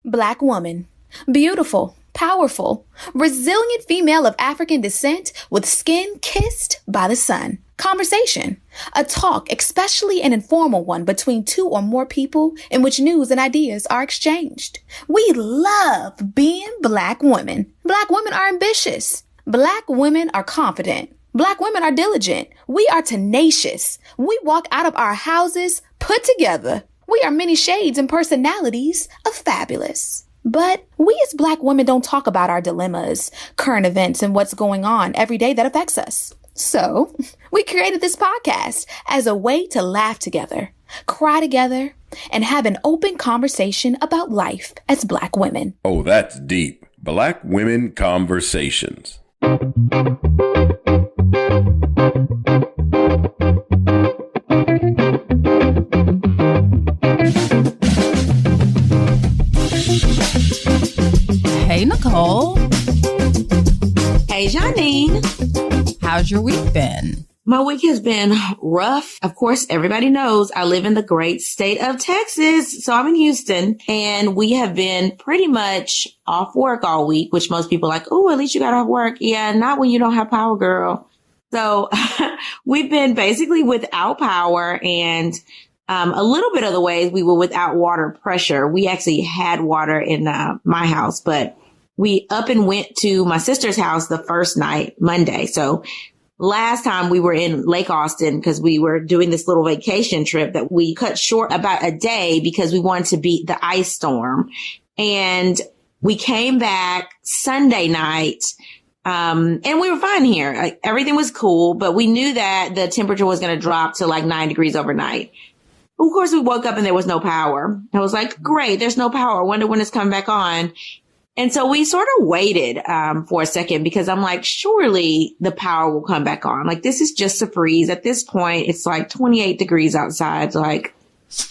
Black woman. Beautiful, powerful, resilient female of African descent with skin kissed by the sun. Conversation. A talk, especially an informal one between two or more people in which news and ideas are exchanged. We love being Black women. Black women are ambitious. Black women are confident. Black women are diligent. We are tenacious. We walk out of our houses put together. We are many shades and personalities of fabulous. But we as Black women don't talk about our dilemmas, current events, and what's going on every day that affects us. So we created this podcast as a way to laugh together, cry together, and have an open conversation about life as Black women. Oh, that's deep. Black Women Conversations. Hey, Nicole. Hey, Janine. How's your week been? My week has been rough. Of course, everybody knows I live in the great state of Texas. So I'm in Houston, and we have been pretty much off work all week, which most people are like, oh, at least you got off work. Yeah, not when you don't have power, girl. So we've been basically without power, and a little bit of the ways we were without water pressure. We actually had water in my house, but we up and went to my sister's house the first night, Monday. So last time we were in Lake Austin because we were doing this little vacation trip that we cut short about a day because we wanted to beat the ice storm. And we came back Sunday night. And we were fine here. Like, everything was cool, but we knew that the temperature was going to drop to like 9 degrees overnight. Of course, we woke up and there was no power. I was like, great, there's no power. I wonder when it's coming back on. And so we sort of waited for a second because I'm like, surely the power will come back on. Like, this is just a freeze. At this point, it's like 28 degrees outside. Like,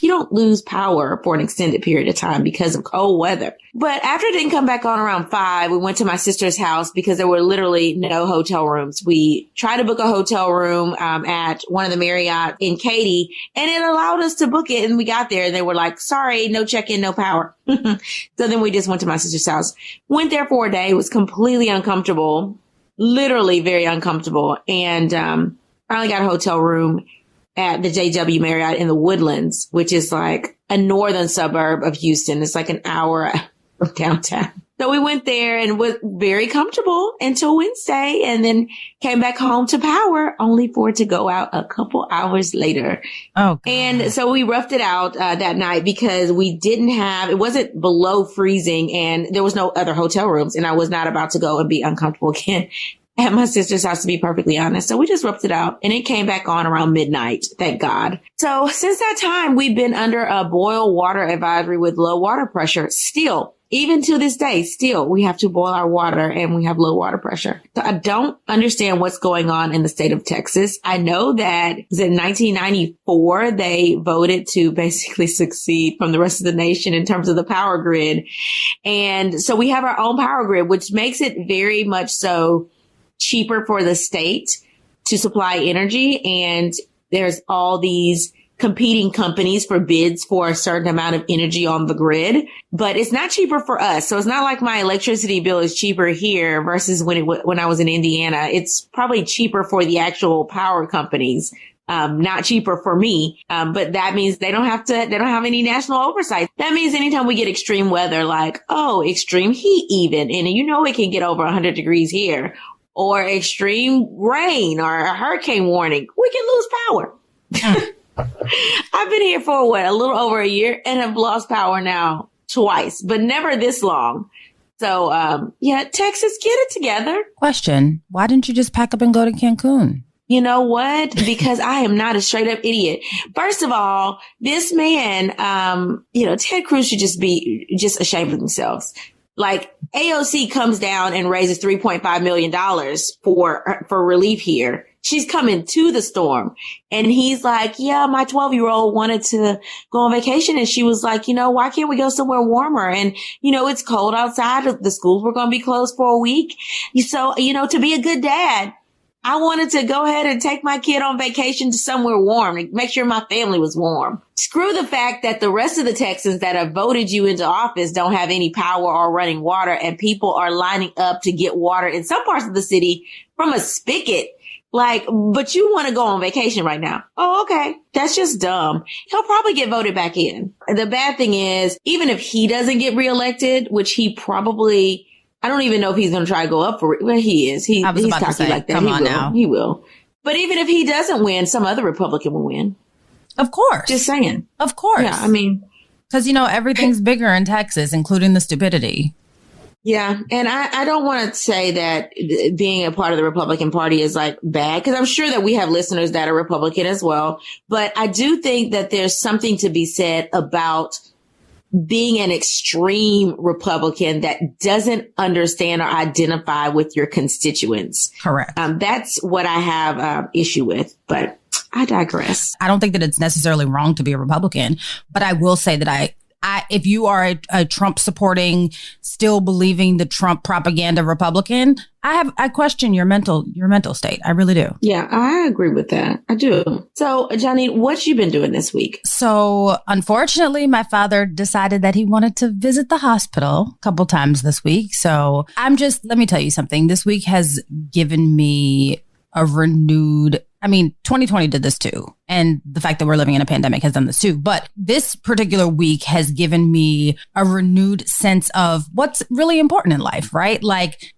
you don't lose power for an extended period of time because of cold weather. But after it didn't come back on around 5, we went to my sister's house because there were literally no hotel rooms. We tried to book a hotel room at one of the Marriott in Katy, and it allowed us to book it. And we got there and they were like, sorry, no check-in, no power. So then we just went to my sister's house, went there for a day. It was completely uncomfortable, literally very uncomfortable. And finally got a hotel room at the JW Marriott in the Woodlands, which is like a northern suburb of Houston. It's like an hour from downtown. So we went there and was very comfortable until Wednesday, and then came back home to power only for it to go out a couple hours later. Oh, God. And so we roughed it out that night because we didn't have, it wasn't below freezing and there was no other hotel rooms, and I was not about to go and be uncomfortable again at my sister's house, to be perfectly honest. So we just roughed it out, and it came back on around midnight. Thank God. So since that time, we've been under a boil water advisory with low water pressure. Still, even to this day, still, we have to boil our water and we have low water pressure. So I don't understand what's going on in the state of Texas. I know that in 1994, they voted to basically succeed from the rest of the nation in terms of the power grid. And so we have our own power grid, which makes it very much so cheaper for the state to supply energy. And there's all these competing companies for bids for a certain amount of energy on the grid, but it's not cheaper for us. So it's not like my electricity bill is cheaper here versus when I was in Indiana. It's probably cheaper for the actual power companies. Not cheaper for me. But that means they don't have any national oversight. That means anytime we get extreme weather, like, extreme heat even, and it can get over 100 degrees here, or extreme rain or a hurricane warning, we can lose power. I've been here for a little over a year and have lost power now twice, but never this long. So, Texas, get it together. Question. Why didn't you just pack up and go to Cancun? You know what? Because I am not a straight up idiot. First of all, this man, Ted Cruz should just be ashamed of themselves. Like, AOC comes down and raises $3.5 million for relief here. She's coming to the storm. And he's like, yeah, my 12-year-old wanted to go on vacation. And she was like, why can't we go somewhere warmer? And, it's cold outside. The schools were going to be closed for a week. So, to be a good dad, I wanted to go ahead and take my kid on vacation to somewhere warm and make sure my family was warm. Screw the fact that the rest of the Texans that have voted you into office don't have any power or running water, and people are lining up to get water in some parts of the city from a spigot. Like, but you want to go on vacation right now. Oh, okay. That's just dumb. He'll probably get voted back in. The bad thing is, even if he doesn't get reelected, which he probably, I don't even know if he's going to try to go up for it. Well, he is. He's cocky like that. Come on now. He will. But even if he doesn't win, some other Republican will win. Of course. Just saying. Of course. Yeah, I mean. Because, everything's bigger in Texas, including the stupidity. Yeah. And I don't want to say that being a part of the Republican Party is like bad, because I'm sure that we have listeners that are Republican as well. But I do think that there's something to be said about being an extreme Republican that doesn't understand or identify with your constituents. Correct. That's what I have issue with, but I digress. I don't think that it's necessarily wrong to be a Republican, but I will say that if you are a Trump supporting, still believing the Trump propaganda Republican, I question your mental state. I really do. Yeah, I agree with that. I do. So, Janine, what you been doing this week? So, unfortunately, my father decided that he wanted to visit the hospital a couple times this week. So let me tell you something. This week has given me a renewed, 2020 did this too. And the fact that we're living in a pandemic has done this too. But this particular week has given me a renewed sense of what's really important in life, right? Like,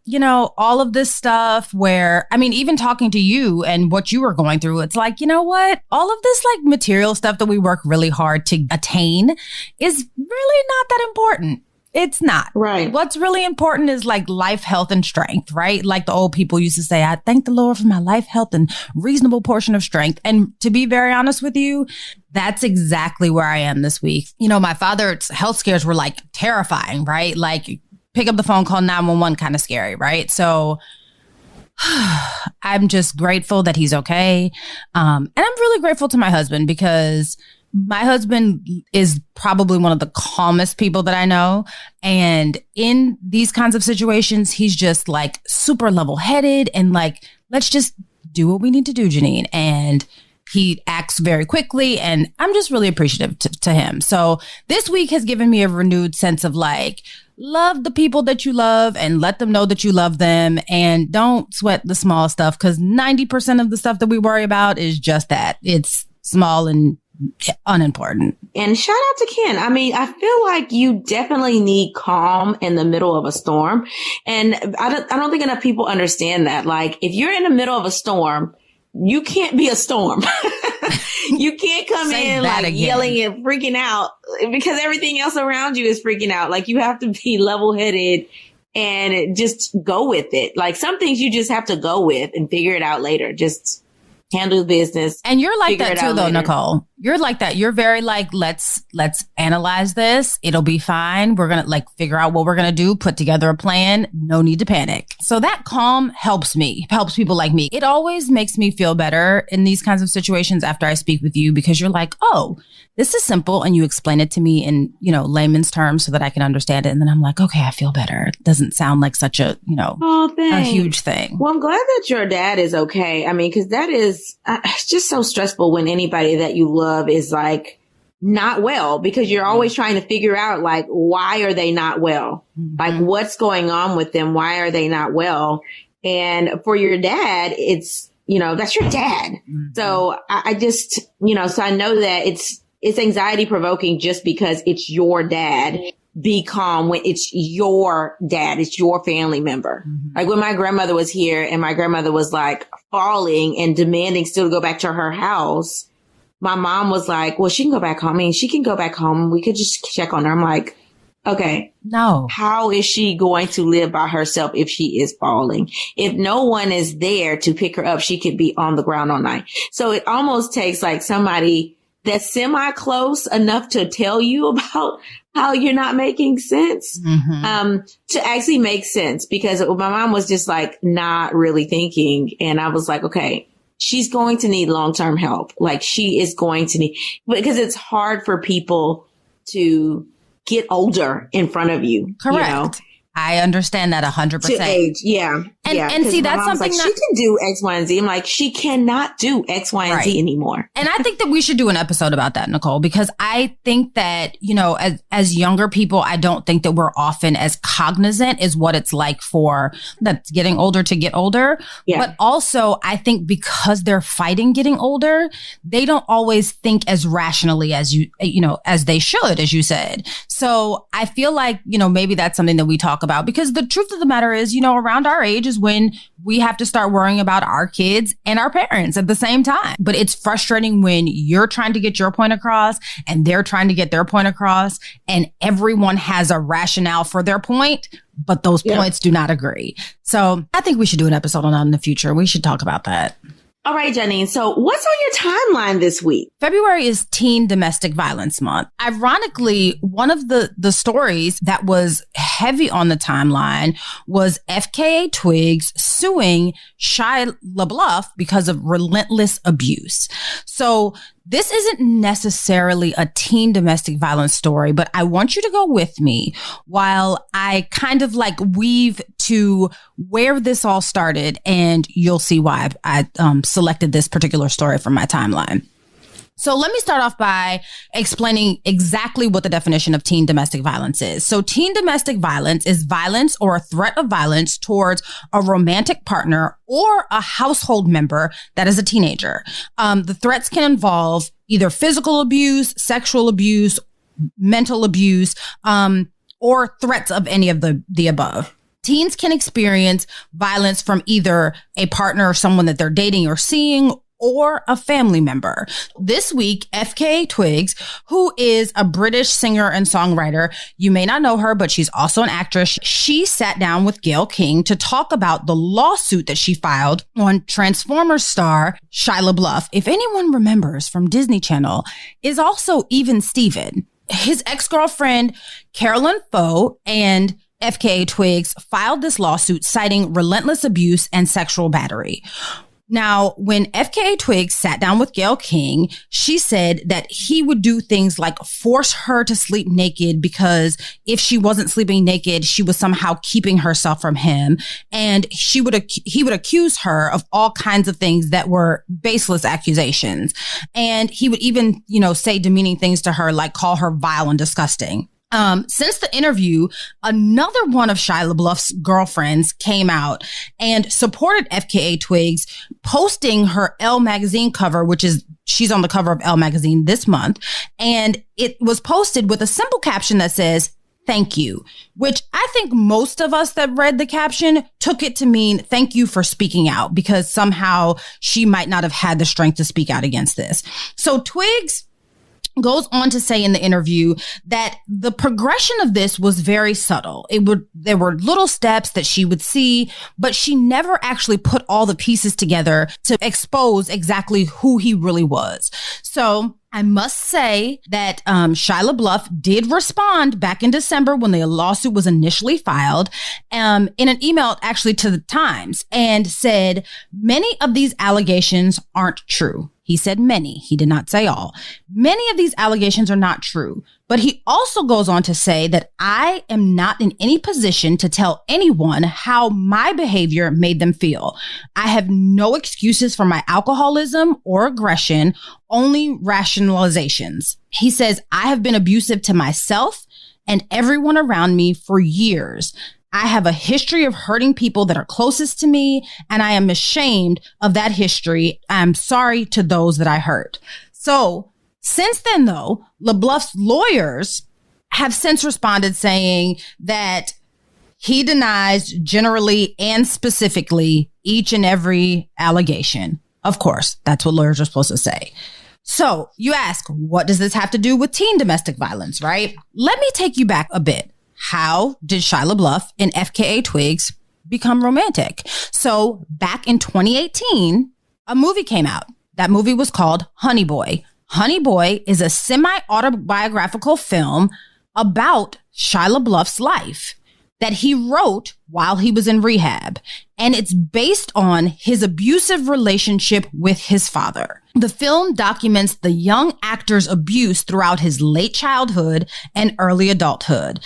all of this stuff where, even talking to you and what you were going through, it's like, you know what? All of this like material stuff that we work really hard to attain is really not that important. It's not. Right. What's really important is like life, health, and strength, right? Like the old people used to say, I thank the Lord for my life, health, and reasonable portion of strength. And to be very honest with you, that's exactly where I am this week. My father's health scares were like terrifying, right? Like pick up the phone, call 911, kind of scary, right? So I'm just grateful that he's okay. And I'm really grateful to my husband, because my husband is probably one of the calmest people that I know. And in these kinds of situations, he's just like super level headed and like, let's just do what we need to do, Janine. And he acts very quickly. And I'm just really appreciative to him. So this week has given me a renewed sense of like, love the people that you love and let them know that you love them, and don't sweat the small stuff, because 90% of the stuff that we worry about is just that. It's small and unimportant. And shout out to Ken. I feel like you definitely need calm in the middle of a storm. And I don't think enough people understand that. Like, if you're in the middle of a storm, you can't be a storm. You can't come in like again, yelling and freaking out, because everything else around you is freaking out. Like, you have to be level headed and just go with it. Like, some things you just have to go with and figure it out later. Just handle business. And you're like that too, though, later. Nicole. You're like that. You're very like, let's analyze this. It'll be fine. We're going to like figure out what we're going to do, put together a plan. No need to panic. So that calm helps me, helps people like me. It always makes me feel better in these kinds of situations after I speak with you, because you're like, oh, this is simple. And you explain it to me in, layman's terms so that I can understand it. And then I'm like, okay, I feel better. It doesn't sound like such a, a huge thing. Well, I'm glad that your dad is okay. Because that is it's just so stressful when anybody that you love is like not well, because you're always trying to figure out like, why are they not well? Mm-hmm. Like, what's going on with them? Why are they not well? And for your dad, it's, that's your dad. Mm-hmm. So I just, so I know that it's anxiety provoking just because it's your dad. Be calm when it's your dad, it's your family member. Mm-hmm. Like when my grandmother was here and my grandmother was like falling and demanding still to go back to her house, my mom was like, well, she can go back home. She can go back home. We could just check on her. I'm like, okay, no. How is she going to live by herself if she is falling? If no one is there to pick her up, she could be on the ground all night. So it almost takes like somebody that's semi-close enough to tell you about how you're not making sense, to actually make sense. Because my mom was just like not really thinking. And I was like, okay, she's going to need long-term help. Like, she is going to need, because it's hard for people to get older in front of you. Correct. I understand that 100%. To age, yeah. And see, that's something like, that she can do X, Y, and Z. I'm like, she cannot do X, Y, and Z anymore. And I think that we should do an episode about that, Nicole, because I think that, you know, as younger people, I don't think that we're often as cognizant as what it's like for that's getting older to get older. Yeah. But also, I think because they're fighting getting older, they don't always think as rationally as as they should, as you said. So I feel like, you know, maybe that's something that we talk about, because the truth of the matter is, you know, around our age is when we have to start worrying about our kids and our parents at the same time. But it's frustrating when you're trying to get your point across and they're trying to get their point across, and everyone has a rationale for their point, but those points do not agree. So I think we should do an episode on that in the future. We should talk about that. All right, Janine. So what's on your timeline this week? February is Teen Domestic Violence Month. Ironically, one of the stories that was heavy on the timeline was FKA Twigs suing Shia LaBeouf because of relentless abuse. So this isn't necessarily a teen domestic violence story, but I want you to go with me while I kind of like weave to where this all started, and you'll see why I selected this particular story from my timeline. So let me start off by explaining exactly what the definition of teen domestic violence is. So teen domestic violence is violence or a threat of violence towards a romantic partner or a household member that is a teenager. The threats can involve either physical abuse, sexual abuse, mental abuse, or threats of any of the above. Teens can experience violence from either a partner or someone that they're dating or seeing, or a family member. This week, FKA Twigs, who is a British singer and songwriter, you may not know her, but she's also an actress. She sat down with Gayle King to talk about the lawsuit that she filed on Transformers star Shia LaBeouf. If anyone remembers from Disney Channel, is also Even Steven. His ex-girlfriend, Carolyn Foe, and FKA Twigs filed this lawsuit citing relentless abuse and sexual battery. Now, when FKA Twigs sat down with Gayle King, she said that he would do things like force her to sleep naked because if she wasn't sleeping naked, she was somehow keeping herself from him. And he would accuse her of all kinds of things that were baseless accusations. And he would even, say demeaning things to her, like call her vile and disgusting. Since the interview, another one of Shia LaBeouf's girlfriends came out and supported FKA Twigs, posting her Elle magazine cover, she's on the cover of Elle magazine this month. And it was posted with a simple caption that says, "Thank you," which I think most of us that read the caption took it to mean thank you for speaking out, because somehow she might not have had the strength to speak out against this. So Twigs goes on to say in the interview that the progression of this was very subtle. There were little steps that she would see, but she never actually put all the pieces together to expose exactly who he really was. So I must say that Shia LaBeouf did respond back in December when the lawsuit was initially filed, in an email actually to the Times, and said, "Many of these allegations aren't true." He said many. He did not say all. "Many of these allegations are not true." But he also goes on to say that I am not in any position to tell anyone how my behavior made them feel. I have no excuses for my alcoholism or aggression, only rationalizations. He says, I have been abusive to myself and everyone around me for years. I have a history of hurting people that are closest to me, and I am ashamed of that history. I'm sorry to those that I hurt. So since then, though, LaBeouf's lawyers have since responded saying that he denies generally and specifically each and every allegation. Of course, that's what lawyers are supposed to say. So you ask, what does this have to do with teen domestic violence, right? Let me take you back a bit. How did Shia LaBeouf and FKA Twigs become romantic? So back in 2018, a movie came out. That movie was called Honey Boy. Honey Boy is a semi-autobiographical film about Shia LaBeouf's life that he wrote while he was in rehab. And it's based on his abusive relationship with his father. The film documents the young actor's abuse throughout his late childhood and early adulthood.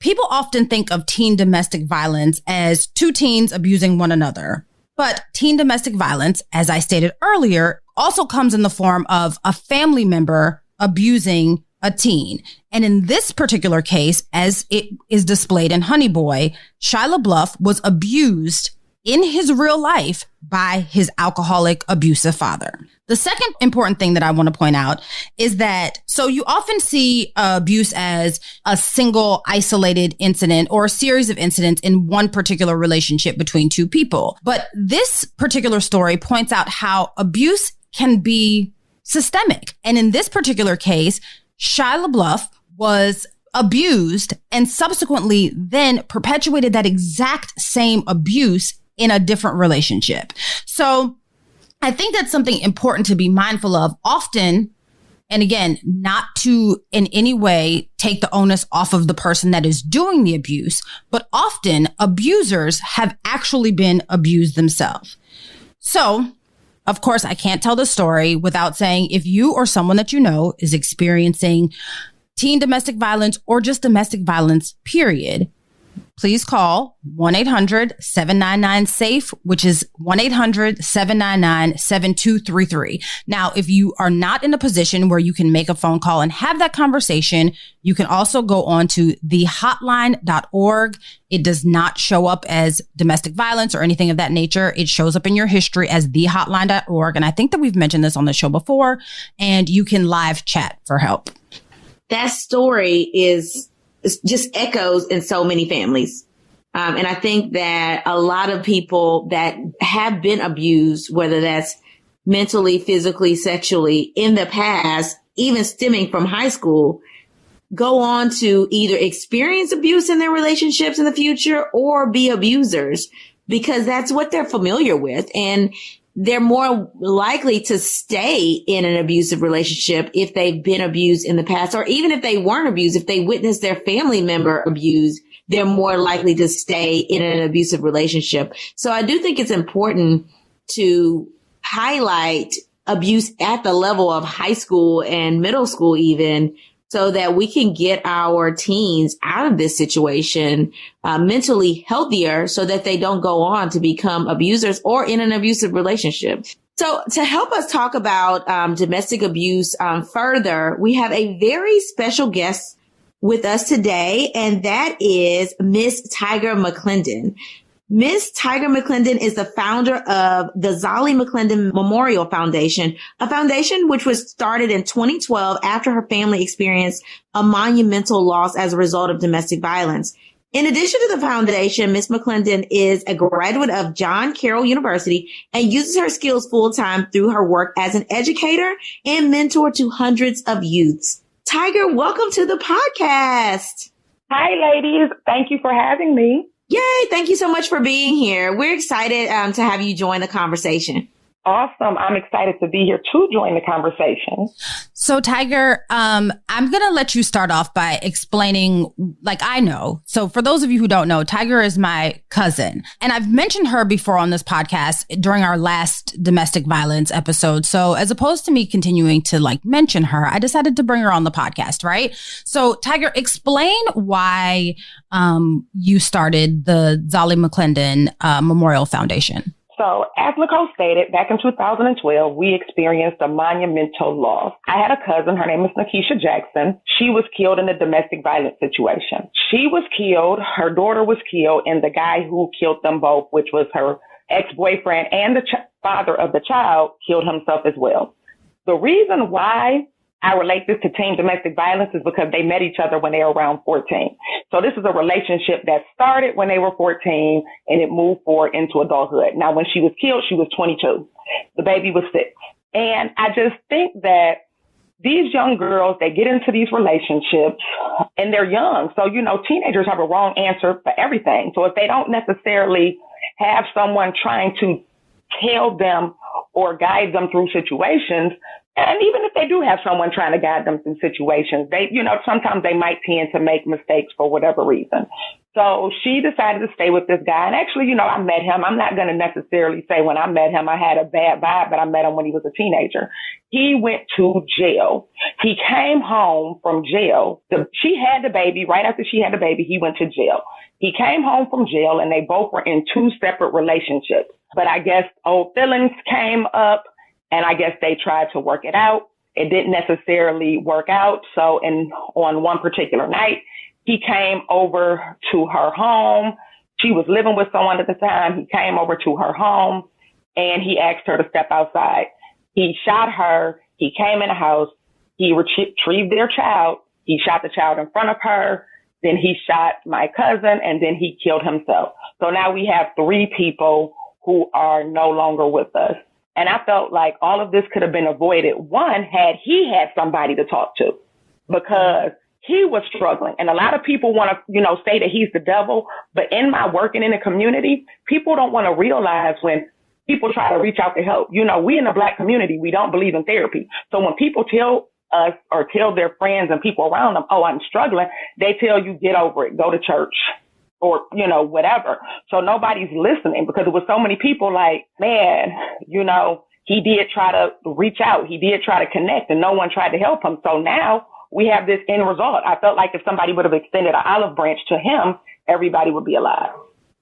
people often think of teen domestic violence as two teens abusing one another. But teen domestic violence, as I stated earlier, also comes in the form of a family member abusing a teen. And in this particular case, as it is displayed in Honey Boy, Shia LaBeouf was abused in his real life by his alcoholic, abusive father. The second important thing that I want to point out is that, so you often see abuse as a single isolated incident or a series of incidents in one particular relationship between two people. But this particular story points out how abuse can be systemic. And in this particular case, Shia LaBeouf was abused and subsequently then perpetuated that exact same abuse in a different relationship. So I think that's something important to be mindful of often. And again, not to in any way take the onus off of the person that is doing the abuse, but often abusers have actually been abused themselves. So, of course, I can't tell the story without saying if you or someone that you know is experiencing teen domestic violence or just domestic violence, period, please call 1-800-799-SAFE, which is 1-800-799-7233. Now, if you are not in a position where you can make a phone call and have that conversation, you can also go on to thehotline.org. It does not show up as domestic violence or anything of that nature. It shows up in your history as thehotline.org. And I think that we've mentioned this on the show before, and you can live chat for help. That story is just echoes in so many families. And I think that a lot of people that have been abused, whether that's mentally, physically, sexually in the past, even stemming from high school, go on to either experience abuse in their relationships in the future or be abusers because that's what they're familiar with. And they're more likely to stay in an abusive relationship if they've been abused in the past, or even if they weren't abused, if they witnessed their family member abused, they're more likely to stay in an abusive relationship. So I do think it's important to highlight abuse at the level of high school and middle school even, so that we can get our teens out of this situation mentally healthier so that they don't go on to become abusers or in an abusive relationship. So to help us talk about domestic abuse further, we have a very special guest with us today, and that is Miss Tyger McClendon. Miss Tyger McClendon is the founder of the Zollie McClendon Memorial Foundation, a foundation which was started in 2012 after her family experienced a monumental loss as a result of domestic violence. In addition to the foundation, Miss McClendon is a graduate of John Carroll University and uses her skills full-time through her work as an educator and mentor to hundreds of youths. Tyger, welcome to the podcast. Hi, ladies. Thank you for having me. Yay. Thank you so much for being here. We're excited to have you join the conversation. Awesome. I'm excited to be here to join the conversation. So, Tyger, I'm going to let you start off by explaining, like I know. So for those of you who don't know, Tyger is my cousin. And I've mentioned her before on this podcast during our last domestic violence episode. So as opposed to me continuing to mention her, I decided to bring her on the podcast, right? So, Tyger, explain why you started the Zollie McClendon Memorial Foundation. So as Nicole stated, back in 2012, we experienced a monumental loss. I had a cousin. Her name is Nakisha Jackson. She was killed in a domestic violence situation. She was killed. Her daughter was killed. And the guy who killed them both, which was her ex-boyfriend and the father of the child, killed himself as well. The reason why I relate this to teen domestic violence is because they met each other when they were around 14. So this is a relationship that started when they were 14 and it moved forward into adulthood. Now, when she was killed, she was 22. The baby was 6. And I just think that these young girls, they get into these relationships and they're young. So, teenagers have a wrong answer for everything. So if they don't necessarily have someone trying to tell them or guide them through situations, and even if they do have someone trying to guide them through situations, they, sometimes they might tend to make mistakes for whatever reason. So she decided to stay with this guy. And actually, you know, I met him. I'm not going to necessarily say when I met him, I had a bad vibe, but I met him when he was a teenager. He went to jail. He came home from jail. She had the baby. Right after she had the baby, he went to jail. He came home from jail and they both were in two separate relationships. But I guess old feelings came up and I guess they tried to work it out. It didn't necessarily work out. So on one particular night, he came over to her home. She was living with someone at the time. He came over to her home and he asked her to step outside. He shot her. He came in the house. He retrieved their child. He shot the child in front of her. Then he shot my cousin and then he killed himself. So now we have 3 people who are no longer with us. And I felt like all of this could have been avoided. One, had he had somebody to talk to, because he was struggling. And a lot of people want to, you know, say that he's the devil. But in my working in the community, people don't want to realize when people try to reach out to help. You know, we in the Black community, we don't believe in therapy. So when people tell us or tell their friends and people around them, oh, I'm struggling, they tell you, get over it, go to church or, you know, whatever. So nobody's listening because there was so many people like, man, you know, he did try to reach out. He did try to connect and no one tried to help him. So now we have this end result. I felt like if somebody would have extended an olive branch to him, everybody would be alive.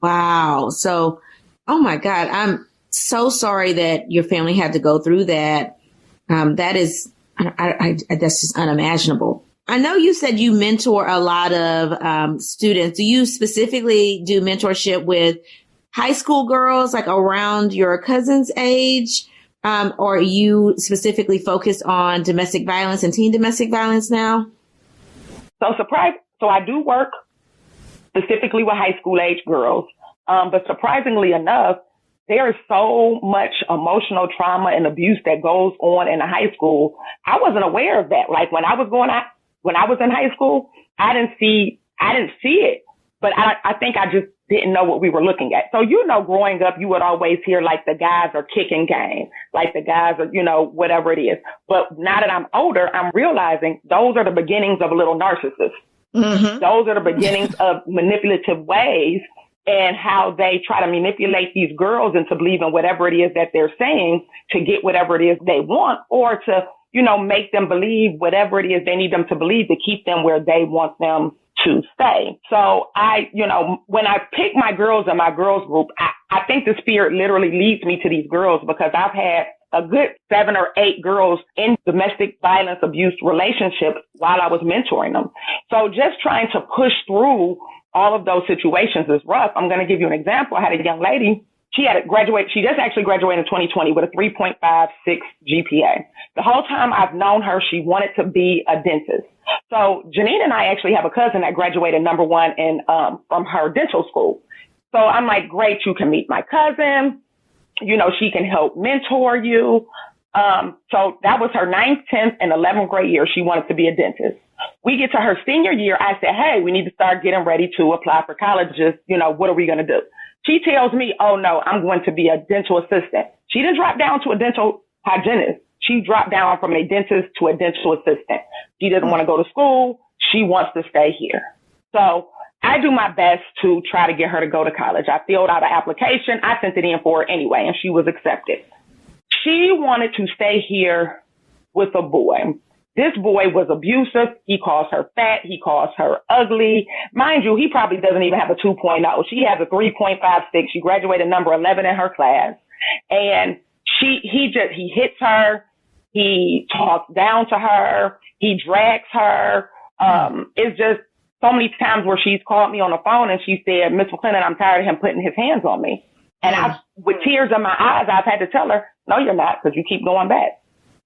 Wow. So, oh my God, I'm so sorry that your family had to go through that. That is, that's just unimaginable. I know you said you mentor a lot of students. Do you specifically do mentorship with high school girls, like around your cousin's age? Or are you specifically focused on domestic violence and teen domestic violence now? So I do work specifically with high school age girls. But surprisingly enough, there is so much emotional trauma and abuse that goes on in the high school. I wasn't aware of that. Like when I was in high school, I didn't see it, but I think I just didn't know what we were looking at. So, you know, growing up, you would always hear like the guys are kicking game, like the guys are, you know, whatever it is. But now that I'm older, I'm realizing those are the beginnings of a little narcissist. Mm-hmm. Those are the beginnings of manipulative ways and how they try to manipulate these girls into believing whatever it is that they're saying to get whatever it is they want, or to, you know, make them believe whatever it is they need them to believe to keep them where they want them to stay. So when I pick my girls in my girls group, I think the spirit literally leads me to these girls because I've had a good 7 or 8 girls in domestic violence abuse relationships while I was mentoring them. So just trying to push through all of those situations is rough. I'm going to give you an example. I had a young lady. She just actually graduated in 2020 with a 3.56 GPA. The whole time I've known her, she wanted to be a dentist. So Janine and I actually have a cousin that graduated number 1 from her dental school. So I'm like, great, you can meet my cousin. You know, she can help mentor you. So that was her 9th, 10th, and 11th grade year. She wanted to be a dentist. We get to her senior year. I said, hey, we need to start getting ready to apply for colleges. You know, what are we going to do? She tells me, oh, no, I'm going to be a dental assistant. She didn't drop down to a dental hygienist. She dropped down from a dentist to a dental assistant. She doesn't want to go to school. She wants to stay here. So I do my best to try to get her to go to college. I filled out an application. I sent it in for her anyway, and she was accepted. She wanted to stay here with a boy. This boy was abusive. He calls her fat. He calls her ugly. Mind you, he probably doesn't even have a 2.0. She has a 3.56. She graduated number 11 in her class. And he hits her. He talks down to her. He drags her. It's just so many times where she's called me on the phone and she said, Miss McClendon, I'm tired of him putting his hands on me. And with tears in my eyes, I've had to tell her, no, you're not, because you keep going back.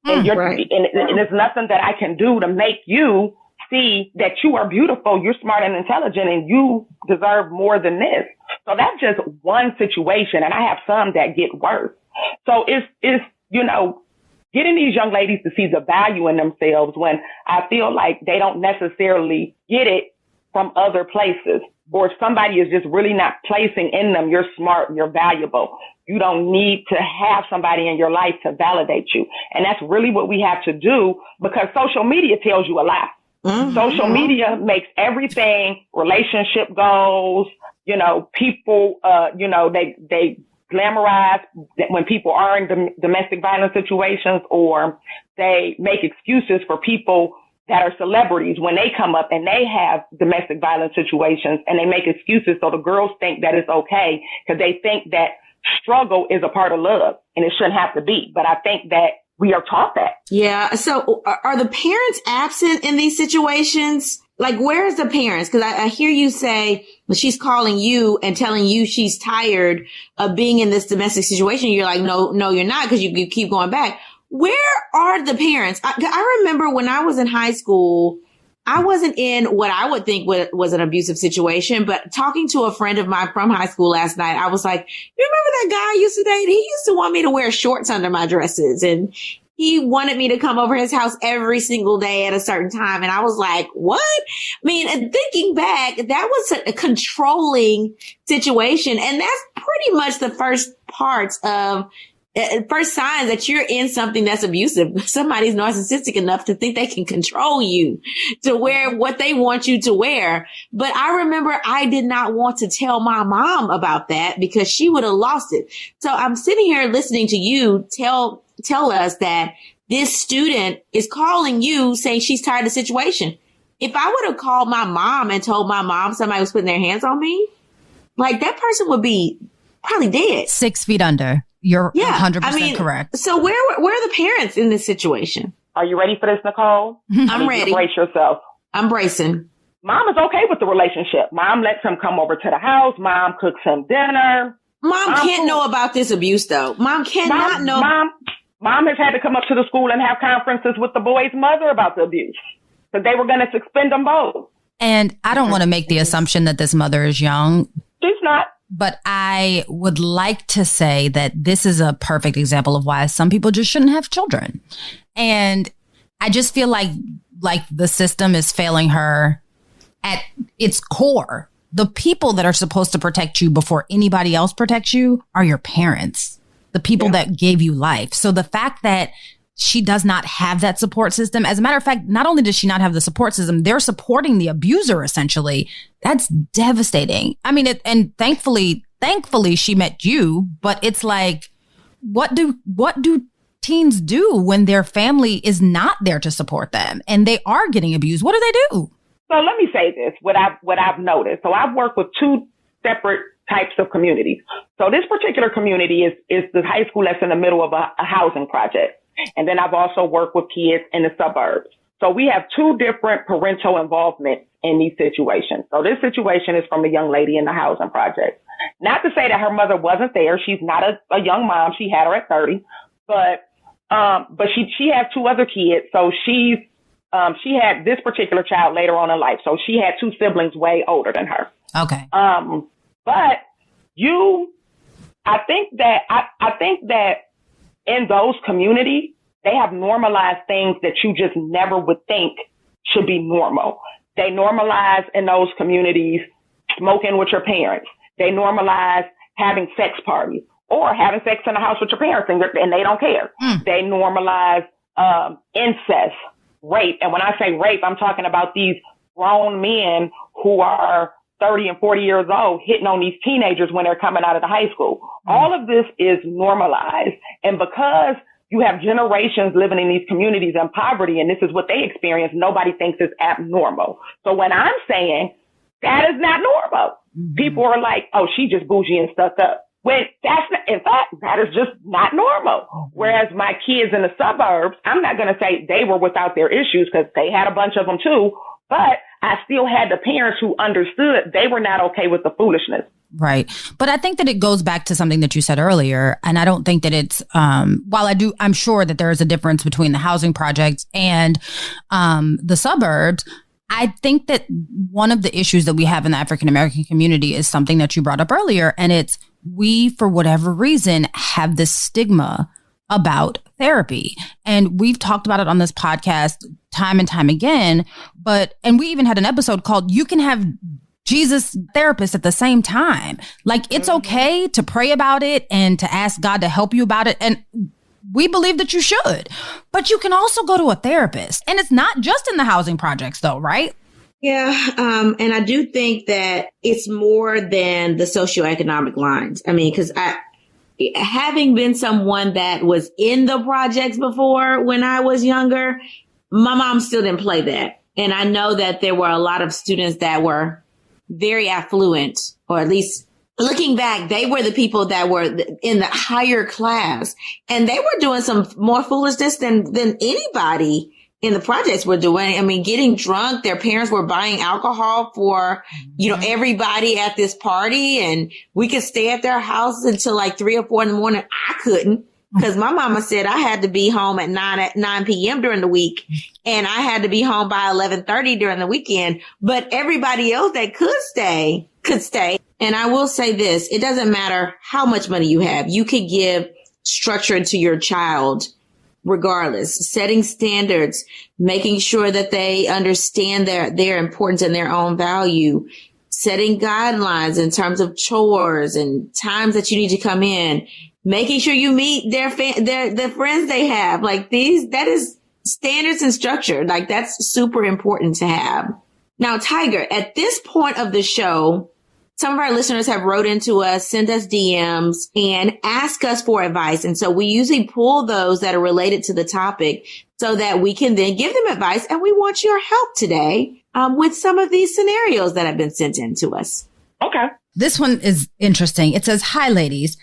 And and there's nothing that I can do to make you see that you are beautiful, you're smart and intelligent, and you deserve more than this. So that's just one situation, and I have some that get worse. So it's getting these young ladies to see the value in themselves when I feel like they don't necessarily get it from other places, or somebody is just really not placing in them, you're smart, you're valuable. You don't need to have somebody in your life to validate you. And that's really what we have to do, because social media tells you a lot. Mm-hmm. Social media makes everything relationship goals. You know, people, they glamorize when people are in domestic violence situations, or they make excuses for people that are celebrities when they come up and they have domestic violence situations, and they make excuses so the girls think that it's okay because they think that struggle is a part of love and it shouldn't have to be. But I think that we are taught that. Yeah. So are the parents absent in these situations? Like, where's the parents? Because I hear you say she's calling you and telling you she's tired of being in this domestic situation. You're like, no, you're not, because you keep going back. Where are the parents? I remember when I was in high school, I wasn't in what I would think was an abusive situation, but talking to a friend of mine from high school last night, I was like, you remember that guy I used to date? He used to want me to wear shorts under my dresses, and he wanted me to come over his house every single day at a certain time. And I was like, what? I mean, thinking back, that was a controlling situation. And that's pretty much the first signs that you're in something that's abusive. Somebody's narcissistic enough to think they can control you to wear what they want you to wear. But I remember I did not want to tell my mom about that because she would have lost it. So I'm sitting here listening to you tell us that this student is calling you saying she's tired of the situation. If I would have called my mom and told my mom somebody was putting their hands on me, like, that person would be probably dead. 6 feet under. You're 100% correct. So where are the parents in this situation? Are you ready for this, Nicole? I'm ready. Brace yourself. I'm bracing. Mom is okay with the relationship. Mom lets him come over to the house. Mom cooks him dinner. Mom can't know about this abuse, though. Mom cannot know. Mom has had to come up to the school and have conferences with the boy's mother about the abuse, because they were going to suspend them both. And I don't want to make the assumption that this mother is young. She's not. But I would like to say that this is a perfect example of why some people just shouldn't have children. And I just feel like the system is failing her at its core. The people that are supposed to protect you before anybody else protects you are your parents, the people that gave you life. So the fact that she does not have that support system. As a matter of fact, not only does she not have the support system, they're supporting the abuser, essentially. That's devastating. I mean, and thankfully she met you, but it's like, what do teens do when their family is not there to support them and they are getting abused? What do they do? So let me say this, what I've noticed. So I've worked with two separate types of communities. So this particular community is the high school that's in the middle of a housing project. And then I've also worked with kids in the suburbs. So we have two different parental involvement in these situations. So this situation is from a young lady in the housing project. Not to say that her mother wasn't there. She's not a young mom. She had her at 30, but she had two other kids. So she had this particular child later on in life. So she had two siblings way older than her. Okay. But I think that in those communities, they have normalized things that you just never would think should be normal. They normalize in those communities smoking with your parents. They normalize having sex parties or having sex in the house with your parents and they don't care. They normalize incest, rape. And when I say rape, I'm talking about these grown men who are 30 and 40 years old hitting on these teenagers when they're coming out of the high school. All of this is normalized. And because you have generations living in these communities in poverty, and this is what they experience, nobody thinks it's abnormal. So when I'm saying that is not normal, people are like, oh, she just bougie and stuck up. When that's not, in fact, that is just not normal. Whereas my kids in the suburbs, I'm not going to say they were without their issues because they had a bunch of them too, but I still had the parents who understood they were not okay with the foolishness. Right. But I think that it goes back to something that you said earlier. And I don't think that it's, while I'm sure that there is a difference between the housing projects and the suburbs. I think that one of the issues that we have in the African American community is something that you brought up earlier. And it's we, for whatever reason, have this stigma about therapy. And we've talked about it on this podcast time and time again. And we even had an episode called You Can Have Jesus Therapist at the same time. Like, it's okay to pray about it and to ask God to help you about it. And we believe that you should. But you can also go to a therapist. And it's not just in the housing projects, though, right? Yeah. And I do think that it's more than the socioeconomic lines. I mean, because having been someone that was in the projects before when I was younger, my mom still didn't play that. And I know that there were a lot of students that were very affluent, or at least looking back, they were the people that were in the higher class, and they were doing some more foolishness than anybody in the projects were doing. I mean, getting drunk, their parents were buying alcohol for, everybody at this party, and we could stay at their house until like 3 or 4 in the morning. I couldn't, because my mama said I had to be home at 9 p.m. during the week, and I had to be home by 11:30 during the weekend. But everybody else that could stay. And I will say this, it doesn't matter how much money you have. You could give structure to your child regardless, setting standards, making sure that they understand their importance and their own value, setting guidelines in terms of chores and times that you need to come in, making sure you meet the friends they have. Like that is standards and structure. Like that's super important to have. Now, Tyger, at this point of the show, some of our listeners have wrote into us, sent us DMs, and ask us for advice. And so we usually pull those that are related to the topic so that we can then give them advice. And we want your help today with some of these scenarios that have been sent in to us. Okay. This one is interesting. It says, "Hi, ladies.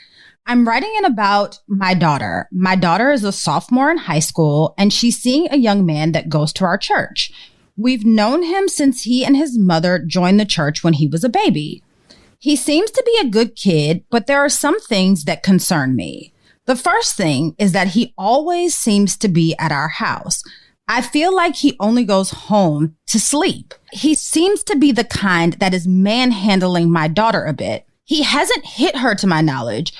I'm writing in about my daughter. My daughter is a sophomore in high school, and she's seeing a young man that goes to our church. We've known him since he and his mother joined the church when he was a baby. He seems to be a good kid, but there are some things that concern me. The first thing is that he always seems to be at our house. I feel like he only goes home to sleep. He seems to be the kind that is manhandling my daughter a bit. He hasn't hit her to my knowledge,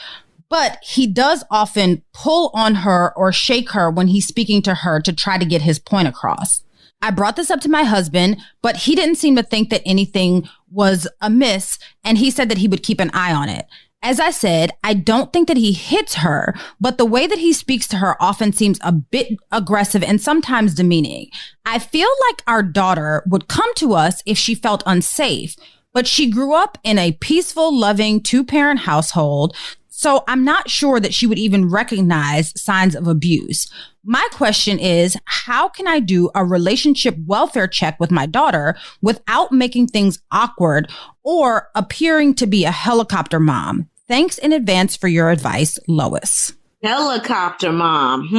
but he does often pull on her or shake her when he's speaking to her to try to get his point across. I brought this up to my husband, but he didn't seem to think that anything was amiss, and he said that he would keep an eye on it. As I said, I don't think that he hits her, but the way that he speaks to her often seems a bit aggressive and sometimes demeaning. I feel like our daughter would come to us if she felt unsafe, but she grew up in a peaceful, loving 2-parent household, so I'm not sure that she would even recognize signs of abuse. My question is, how can I do a relationship welfare check with my daughter without making things awkward or appearing to be a helicopter mom? Thanks in advance for your advice, Lois." Helicopter mom.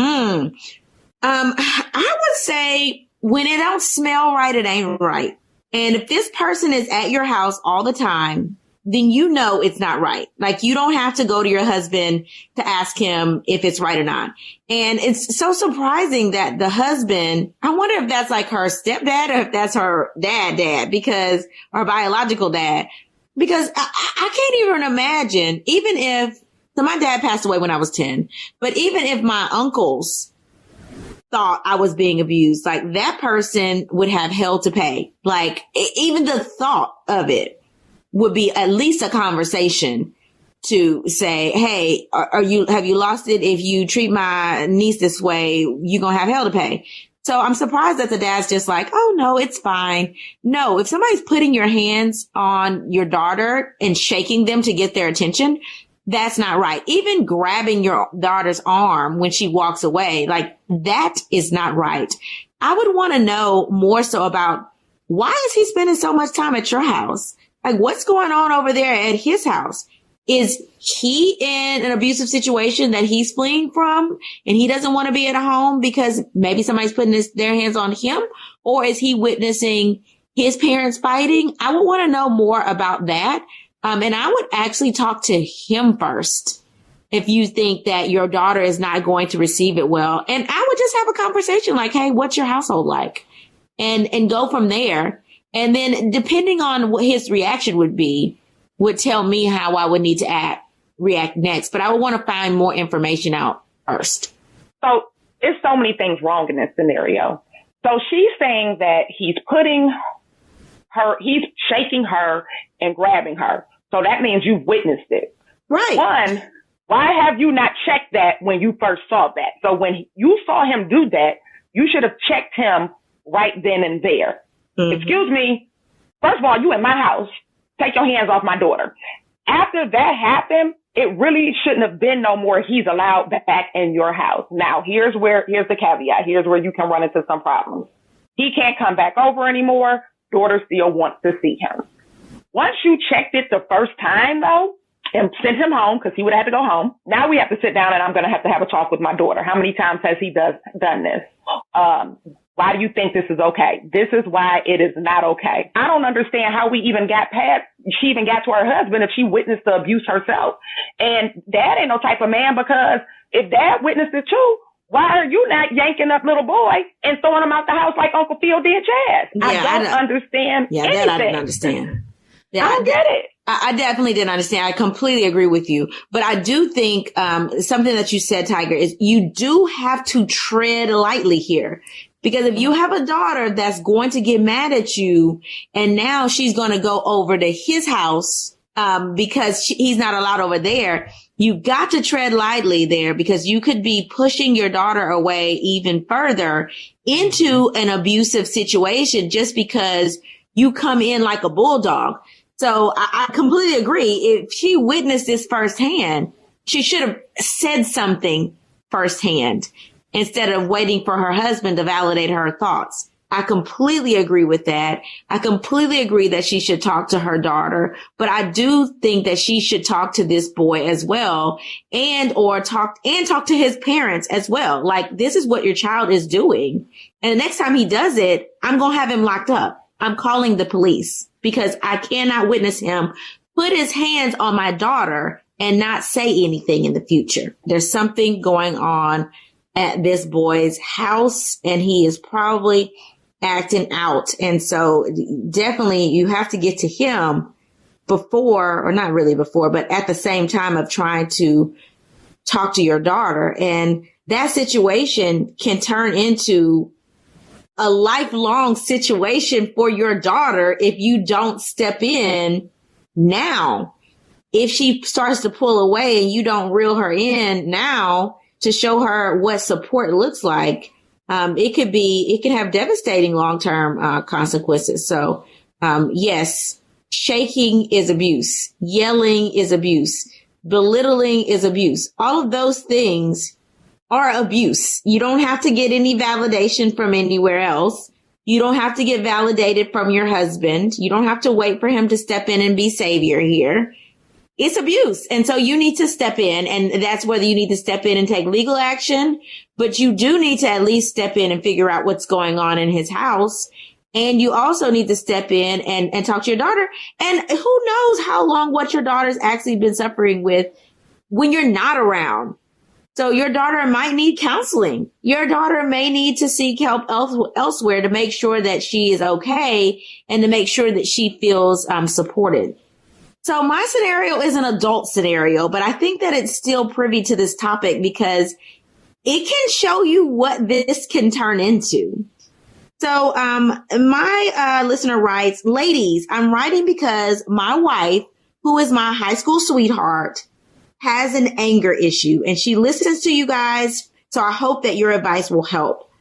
I would say when it don't smell right, it ain't right. And if this person is at your house all the time, then you know it's not right. Like, you don't have to go to your husband to ask him if it's right or not. And it's so surprising that the husband, I wonder if that's like her stepdad or if that's her dad, because, or biological dad, because I can't even imagine, even if, so my dad passed away when I was 10, but even if my uncles thought I was being abused, like that person would have hell to pay. Like even the thought of it would be at least a conversation to say, hey, have you lost it? If you treat my niece this way, you're going to have hell to pay. So I'm surprised that the dad's just like, oh no, it's fine. No, if somebody's putting your hands on your daughter and shaking them to get their attention, that's not right. Even grabbing your daughter's arm when she walks away, like that is not right. I would want to know more so about, why is he spending so much time at your house? Like, what's going on over there at his house? Is he in an abusive situation that he's fleeing from and he doesn't want to be at home because maybe somebody's putting their hands on him? Or is he witnessing his parents fighting? I would want to know more about that. And I would actually talk to him first if you think that your daughter is not going to receive it well. And I would just have a conversation like, hey, what's your household like? And go from there. And then depending on what his reaction would be, would tell me how I would need to react next. But I would want to find more information out first. So there's so many things wrong in this scenario. So she's saying that he's shaking her and grabbing her. So that means you've witnessed it. Right. Why have you not checked that when you first saw that? So when you saw him do that, you should have checked him right then and there. Mm-hmm. Excuse me. First of all, you in my house. Take your hands off my daughter. After that happened, it really shouldn't have been no more. He's allowed back in your house. Now, here's the caveat. Here's where you can run into some problems. He can't come back over anymore. Daughter still wants to see him. Once you checked it the first time, though, and sent him home because he would have to go home. Now we have to sit down and I'm going to have a talk with my daughter. How many times has he done this? Why do you think this is okay? This is why it is not okay. I don't understand how she even got to her husband if she witnessed the abuse herself. And dad ain't no type of man, because if dad witnessed it too, why are you not yanking up little boy and throwing him out the house like Uncle Phil did Jazz? Yeah, I don't understand anything. That I didn't understand. Yeah, I don't get it. I definitely didn't understand. I completely agree with you. But I do think something that you said, Tyger, is you do have to tread lightly here. Because if you have a daughter that's going to get mad at you and now she's going to go over to his house because he's not allowed over there, you got to tread lightly there, because you could be pushing your daughter away even further into an abusive situation just because you come in like a bulldog. So I completely agree. If she witnessed this firsthand, she should have said something firsthand instead of waiting for her husband to validate her thoughts. I completely agree with that. I completely agree that she should talk to her daughter, but I do think that she should talk to this boy as well, and talk to his parents as well. Like, this is what your child is doing. And the next time he does it, I'm going to have him locked up. I'm calling the police, because I cannot witness him put his hands on my daughter and not say anything in the future. There's something going on at this boy's house, and he is probably acting out. And so definitely you have to get to him before, or not really before, but at the same time of trying to talk to your daughter. And that situation can turn into a lifelong situation for your daughter if you don't step in now. If she starts to pull away and you don't reel her in now to show her what support looks like, it can have devastating long-term consequences. So, yes, shaking is abuse. Yelling is abuse. Belittling is abuse. All of those things are abuse. You don't have to get any validation from anywhere else. You don't have to get validated from your husband. You don't have to wait for him to step in and be savior here. It's abuse. And so you need to step in, and that's whether you need to step in and take legal action, but you do need to at least step in and figure out what's going on in his house. And you also need to step in and talk to your daughter. And who knows how long what your daughter's actually been suffering with when you're not around. So your daughter might need counseling. Your daughter may need to seek help elsewhere to make sure that she is okay and to make sure that she feels supported. So my scenario is an adult scenario, but I think that it's still privy to this topic because it can show you what this can turn into. So my listener writes, ladies, I'm writing because my wife, who is my high school sweetheart, has an anger issue, and she listens to you guys. So I hope that your advice will help.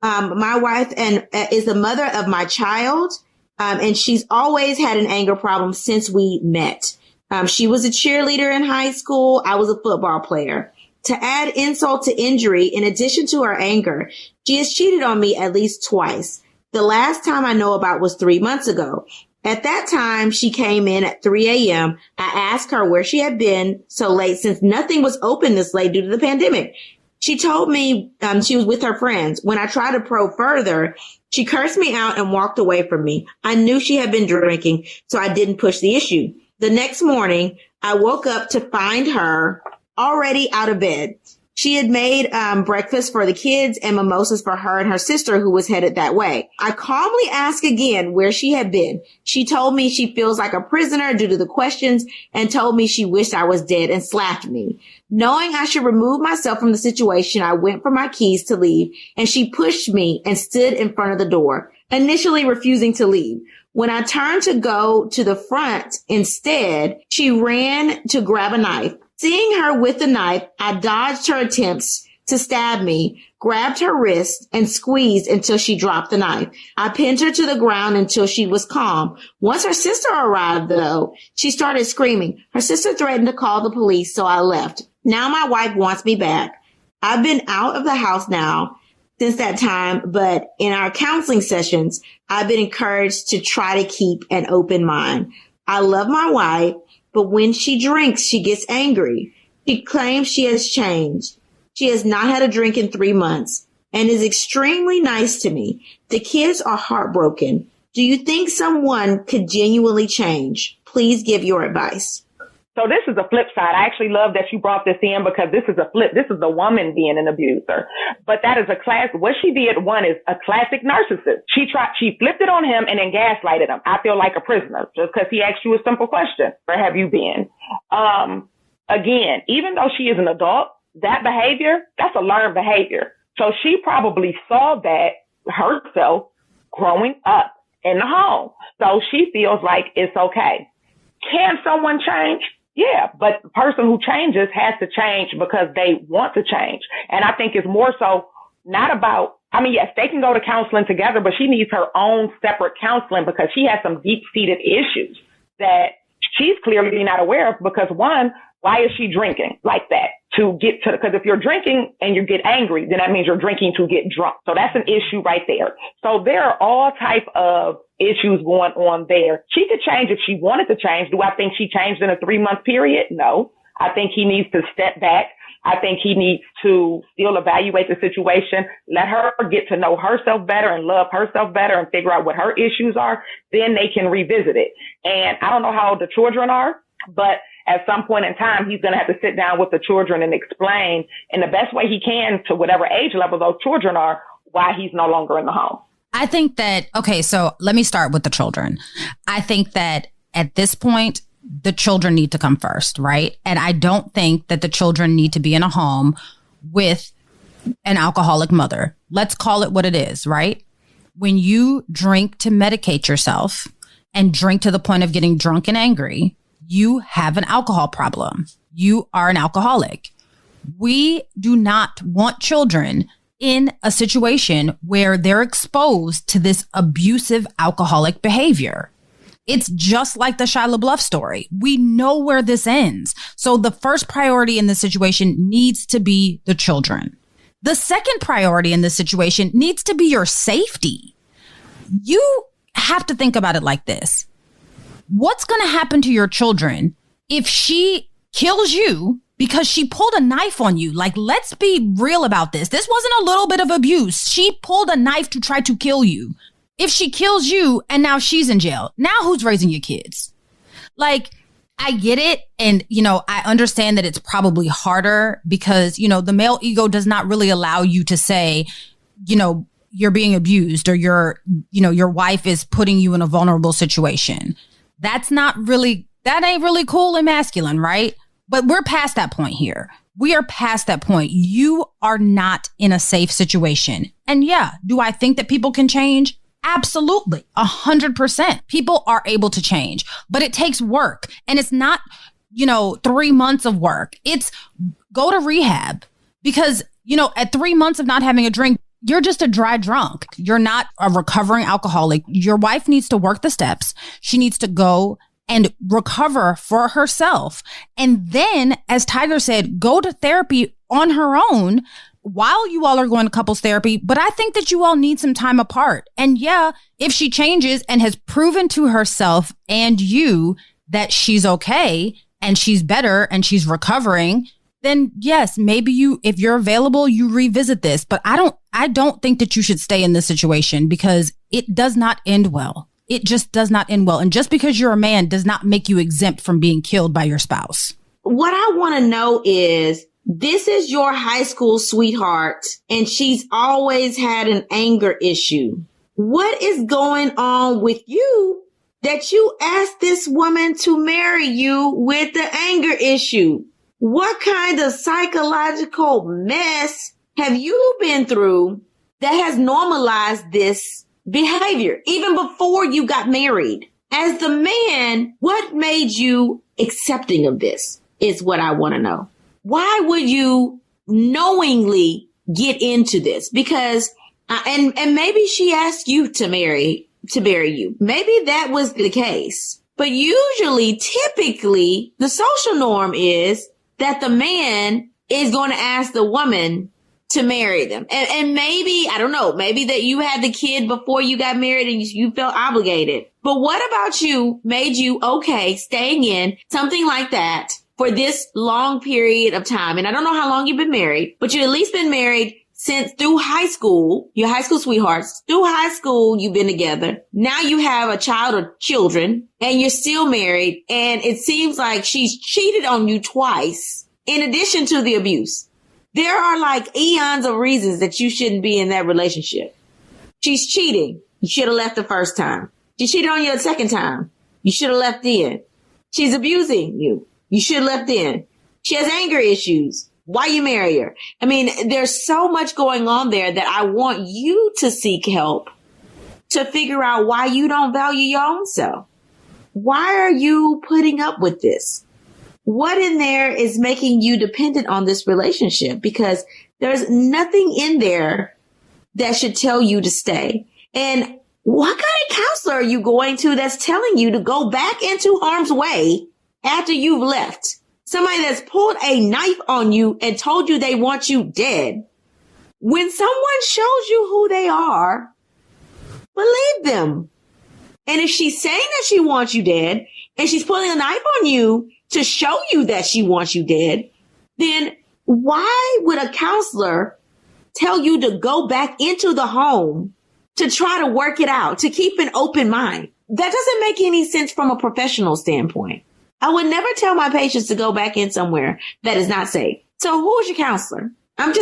My wife is the mother of my child. And she's always had an anger problem since we met. She was a cheerleader in high school. I was a football player. To add insult to injury, in addition to her anger, she has cheated on me at least twice. The last time I know about was 3 months ago. At that time, she came in at 3 a.m. I asked her where she had been so late since nothing was open this late due to the pandemic. She told me she was with her friends. When I tried to probe further, she cursed me out and walked away from me. I knew she had been drinking, so I didn't push the issue. The next morning, I woke up to find her already out of bed. She had made breakfast for the kids and mimosas for her and her sister who was headed that way. I calmly asked again where she had been. She told me she feels like a prisoner due to the questions and told me she wished I was dead and slapped me. Knowing I should remove myself from the situation, I went for my keys to leave, and she pushed me and stood in front of the door, initially refusing to leave. When I turned to go to the front instead, she ran to grab a knife. Seeing her with the knife, I dodged her attempts to stab me, grabbed her wrist, and squeezed until she dropped the knife. I pinned her to the ground until she was calm. Once her sister arrived, though, she started screaming. Her sister threatened to call the police, so I left. Now my wife wants me back. I've been out of the house now since that time, but in our counseling sessions, I've been encouraged to try to keep an open mind. I love my wife, but when she drinks, she gets angry. She claims she has changed. She has not had a drink in 3 months and is extremely nice to me. The kids are heartbroken. Do you think someone could genuinely change? Please give your advice. So this is a flip side. I actually love that you brought this in because this is a flip. This is the woman being an abuser. But that is what she did, one, is a classic narcissist. She flipped it on him and then gaslighted him. I feel like a prisoner just because he asked you a simple question. Where have you been? Again, even though she is an adult, that behavior, that's a learned behavior. So she probably saw that herself growing up in the home. So she feels like it's okay. Can someone change? Yeah, but the person who changes has to change because they want to change. And I think it's more so not about, yes, they can go to counseling together, but she needs her own separate counseling because she has some deep-seated issues that she's clearly not aware of because, one, why is she drinking like that? Because if you're drinking and you get angry, then that means you're drinking to get drunk. So that's an issue right there. So there are all type of issues going on there. She could change if she wanted to change. Do I think she changed in a 3-month period? No. I think he needs to step back. I think he needs to still evaluate the situation, let her get to know herself better and love herself better and figure out what her issues are. Then they can revisit it. And I don't know how old the children are, but at some point in time, he's going to have to sit down with the children and explain in the best way he can to whatever age level those children are, why he's no longer in the home. I think that, okay, so let me start with the children. I think that at this point, the children need to come first, right? And I don't think that the children need to be in a home with an alcoholic mother. Let's call it what it is, right? When you drink to medicate yourself and drink to the point of getting drunk and angry, you have an alcohol problem. You are an alcoholic. We do not want children in a situation where they're exposed to this abusive alcoholic behavior. It's just like the Shia LaBeouf story. We know where this ends. So the first priority in this situation needs to be the children. The second priority in this situation needs to be your safety. You have to think about it like this. What's going to happen to your children if she kills you because she pulled a knife on you? Like, let's be real about this. This wasn't a little bit of abuse. She pulled a knife to try to kill you. If she kills you and now she's in jail, now who's raising your kids? Like, I get it. And, I understand that it's probably harder because, the male ego does not really allow you to say, you're being abused or your wife is putting you in a vulnerable situation. That ain't really cool and masculine, right? But we're past that point here. We are past that point. You are not in a safe situation. And yeah, do I think that people can change? Absolutely. 100%. People are able to change, but it takes work. And it's not, 3 months of work. It's go to rehab because, at 3 months of not having a drink, you're just a dry drunk. You're not a recovering alcoholic. Your wife needs to work the steps. She needs to go and recover for herself. And then, as Tyger said, go to therapy on her own while you all are going to couples therapy. But I think that you all need some time apart. And yeah, if she changes and has proven to herself and you that she's okay and she's better and she's recovering, then yes, maybe if you're available, you revisit this. But I don't think that you should stay in this situation because it does not end well. It just does not end well. And just because you're a man does not make you exempt from being killed by your spouse. What I want to know is, this is your high school sweetheart, and she's always had an anger issue. What is going on with you that you asked this woman to marry you with the anger issue? What kind of psychological mess have you been through that has normalized this behavior even before you got married? As the man, what made you accepting of this? is what I want to know. Why would you knowingly get into this? Because, and maybe she asked you to marry you. Maybe that was the case. But usually, typically, the social norm is that the man is going to ask the woman to marry them. And maybe, I don't know, maybe that you had the kid before you got married and you felt obligated. But what about you made you okay staying in something like that for this long period of time? And I don't know how long you've been married, but you've at least been married since through high school, your high school sweethearts. Through high school, you've been together. Now you have a child or children and you're still married. And it seems like she's cheated on you twice in addition to the abuse. There are like eons of reasons that you shouldn't be in that relationship. She's cheating. You should have left the first time. She cheated on you the second time. You should have left then. She's abusing you. You should have left then. She has anger issues. Why you marry her? I mean, there's so much going on there that I want you to seek help to figure out why you don't value your own self. Why are you putting up with this? What in there is making you dependent on this relationship? Because there's nothing in there that should tell you to stay. And what kind of counselor are you going to that's telling you to go back into harm's way after you've left? Somebody that's pulled a knife on you and told you they want you dead. When someone shows you who they are, believe them. And if she's saying that she wants you dead and she's pulling a knife on you to show you that she wants you dead, then why would a counselor tell you to go back into the home to try to work it out, to keep an open mind? That doesn't make any sense from a professional standpoint. I would never tell my patients to go back in somewhere that is not safe. So who is your counselor? I'm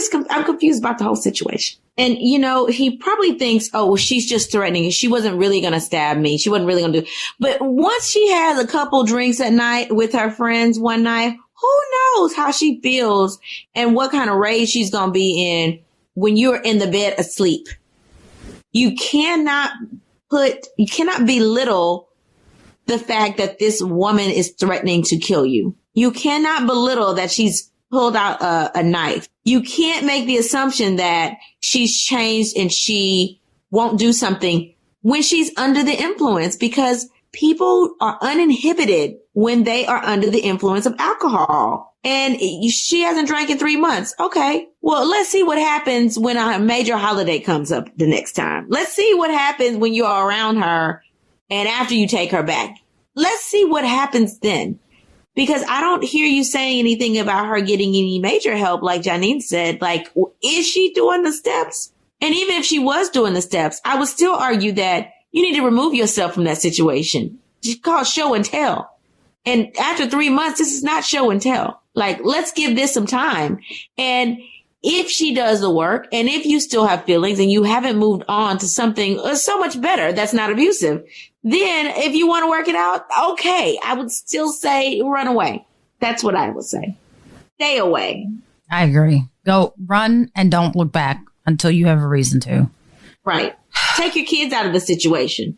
confused about the whole situation. And, you know, he probably thinks, oh, well, she's just threatening. She wasn't really going to stab me. She wasn't really going to do. But once she has a couple drinks at night with her friends one night, who knows how she feels and what kind of rage she's going to be in when you're in the bed asleep. You cannot belittle the fact that this woman is threatening to kill you. You cannot belittle that she's pulled out a knife. You can't make the assumption that she's changed and she won't do something when she's under the influence, because people are uninhibited when they are under the influence of alcohol. And she hasn't drank in 3 months. Okay. Well, let's see what happens when a major holiday comes up the next time. Let's see what happens when you're around her and after you take her back. Let's see what happens then. Because I don't hear you saying anything about her getting any major help, like Janine said. Like, is she doing the steps? And even if she was doing the steps, I would still argue that you need to remove yourself from that situation. It's called show and tell. And after 3 months, this is not show and tell. Like, let's give this some time. And if she does the work, and if you still have feelings and you haven't moved on to something so much better that's not abusive, then if you want to work it out, okay, I would still say run away. That's what I would say. Stay away. I agree. Go run and don't look back until you have a reason to. Right. Take your kids out of the situation.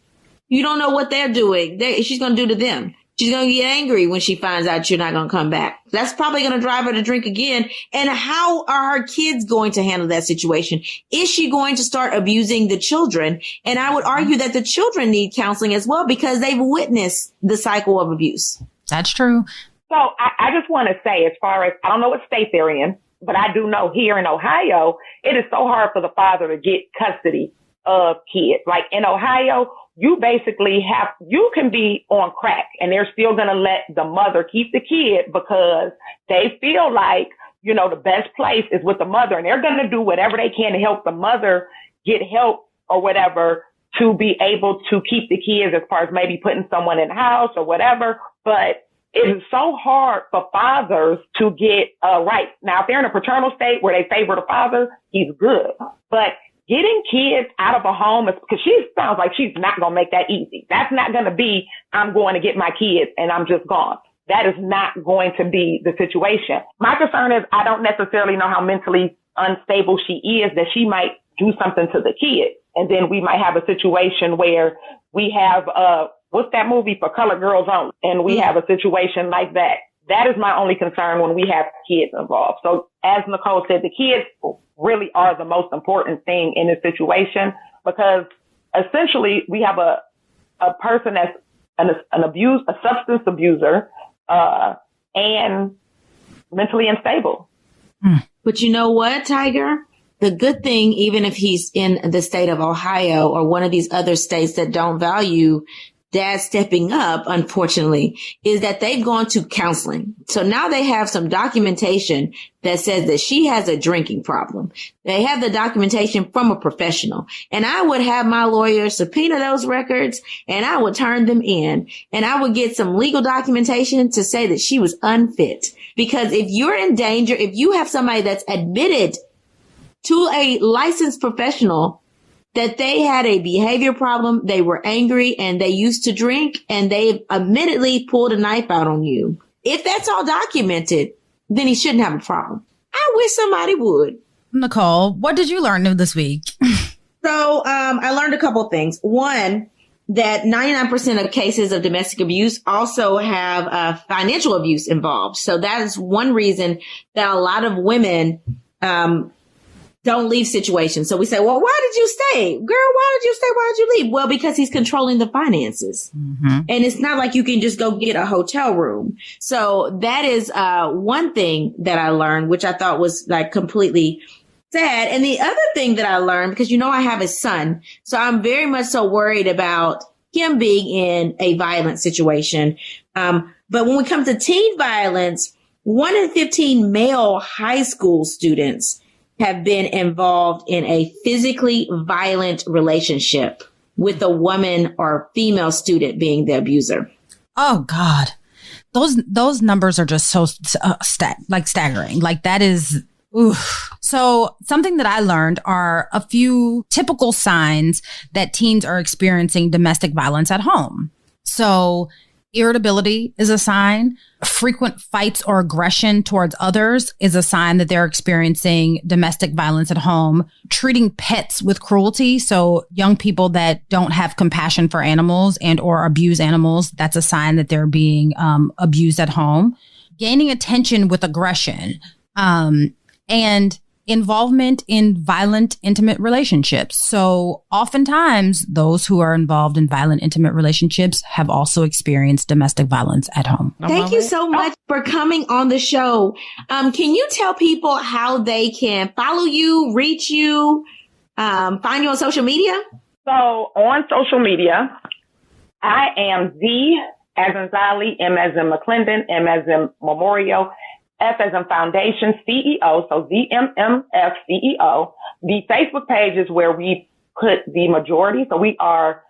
You don't know what they're doing. She's going to do to them. She's going to get angry when she finds out you're not going to come back. That's probably going to drive her to drink again. And how are her kids going to handle that situation? Is she going to start abusing the children? And I would argue that the children need counseling as well because they've witnessed the cycle of abuse. That's true. So I just want to say, as far as, I don't know what state they're in, but I do know here in Ohio, it is so hard for the father to get custody of kids. Like in Ohio, you basically you can be on crack and they're still going to let the mother keep the kid because they feel like, you know, the best place is with the mother, and they're going to do whatever they can to help the mother get help or whatever to be able to keep the kids, as far as maybe putting someone in the house or whatever. But it is so hard for fathers to get right. Now, if they're in a paternal state where they favor the father, he's good. But getting kids out of a home is, because she sounds like she's not going to make that easy. That's not going to be, I'm going to get my kids and I'm just gone. That is not going to be the situation. My concern is I don't necessarily know how mentally unstable she is, that she might do something to the kid. And then we might have a situation where we have, what's that movie For Colored Girls Only? And we have a situation like that that is my only concern when we have kids involved. So as Nicole said, the kids really are the most important thing in this situation, because essentially we have a person that's a substance abuser, and mentally unstable. But you know what, Tyger? The good thing, even if he's in the state of Ohio or one of these other states that don't value dad stepping up, unfortunately, is that they've gone to counseling. So now they have some documentation that says that she has a drinking problem. They have the documentation from a professional. And I would have my lawyer subpoena those records and I would turn them in and I would get some legal documentation to say that she was unfit. Because if you're in danger, if you have somebody that's admitted to a licensed professional that they had a behavior problem, they were angry, and they used to drink, and they admittedly pulled a knife out on you. If that's all documented, then he shouldn't have a problem. I wish somebody would. Nicole, what did you learn this week? So I learned a couple things. One, that 99% of cases of domestic abuse also have financial abuse involved. So that is one reason that a lot of women don't leave situations. So we say, well, why did you stay? Girl, why did you stay? Why did you leave? Well, because he's controlling the finances. And it's not like you can just go get a hotel room. So that is one thing that I learned, which I thought was like completely sad. And the other thing that I learned, because I have a son, so I'm very much so worried about him being in a violent situation. But when we come to teen violence, 1 in 15 male high school students have been involved in a physically violent relationship with a woman or female student being the abuser. Oh God. Those numbers are just so staggering. Like that is, oof. So something that I learned are a few typical signs that teens are experiencing domestic violence at home. So irritability is a sign. Frequent fights or aggression towards others is a sign that they're experiencing domestic violence at home. Treating pets with cruelty. So young people that don't have compassion for animals and or abuse animals, that's a sign that they're being abused at home. Gaining attention with aggression, and involvement in violent, intimate relationships. So oftentimes those who are involved in violent, intimate relationships have also experienced domestic violence at home. Thank you so much for coming on the show. Can you tell people how they can follow you, reach you, find you on social media? So on social media, I am Z as in Zollie, M as in McClendon, M as in Memorial, F as in Foundation, CEO, so ZMMF CEO. The Facebook page is where we put the majority. So we are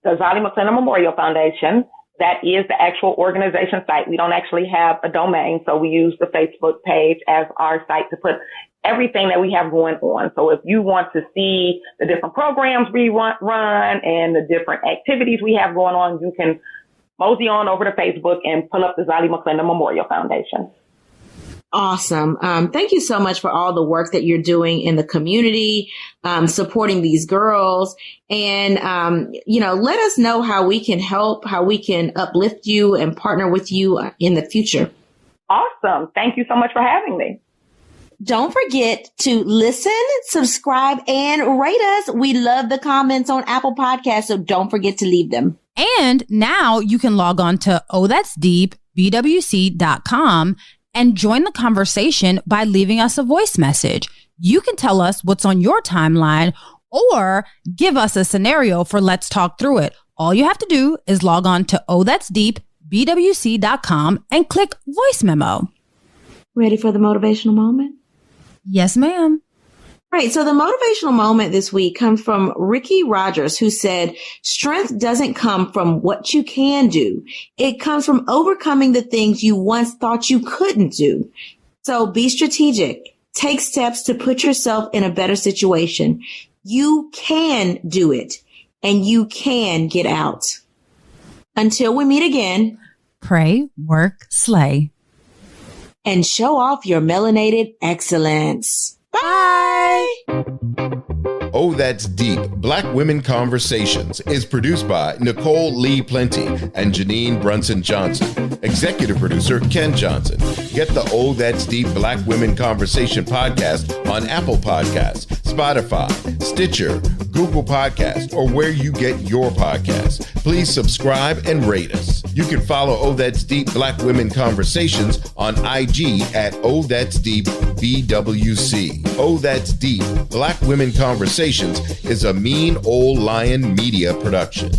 the Zollie McClendon Memorial Foundation. That is the actual organization site. We don't actually have a domain, so we use the Facebook page as our site to put everything that we have going on. So if you want to see the different programs we run and the different activities we have going on, you can mosey on over to Facebook and pull up the Zollie McClendon Memorial Foundation. Awesome. Thank you so much for all the work that you're doing in the community, supporting these girls. And, let us know how we can help, how we can uplift you and partner with you in the future. Awesome. Thank you so much for having me. Don't forget to listen, subscribe, and rate us. We love the comments on Apple Podcasts, so don't forget to leave them. And now you can log on to OhThat'sDeepBWC.com and join the conversation by leaving us a voice message. You can tell us what's on your timeline or give us a scenario for Let's Talk Through It. All you have to do is log on to OhThat'sDeepBWC.com and click voice memo. Ready for the motivational moment? Yes, ma'am. Right. So the motivational moment this week comes from Ricky Rogers, who said, strength doesn't come from what you can do. It comes from overcoming the things you once thought you couldn't do. So be strategic. Take steps to put yourself in a better situation. You can do it and you can get out. Until we meet again. Pray, work, slay. And show off your melanated excellence. Bye. Oh, That's Deep, Black Women Conversations is produced by Nicole Lee Plenty and Janine Brunson Johnson. Executive producer, Ken Johnson. Get the Oh, That's Deep, Black Women Conversation podcast on Apple Podcasts, Spotify, Stitcher, Google Podcasts, or where you get your podcasts. Please subscribe and rate us. You can follow Oh, That's Deep, Black Women Conversations on IG at Oh, That's Deep BWC. Oh, That's Deep, Black Women Conversations is a Mean Old Lion Media production.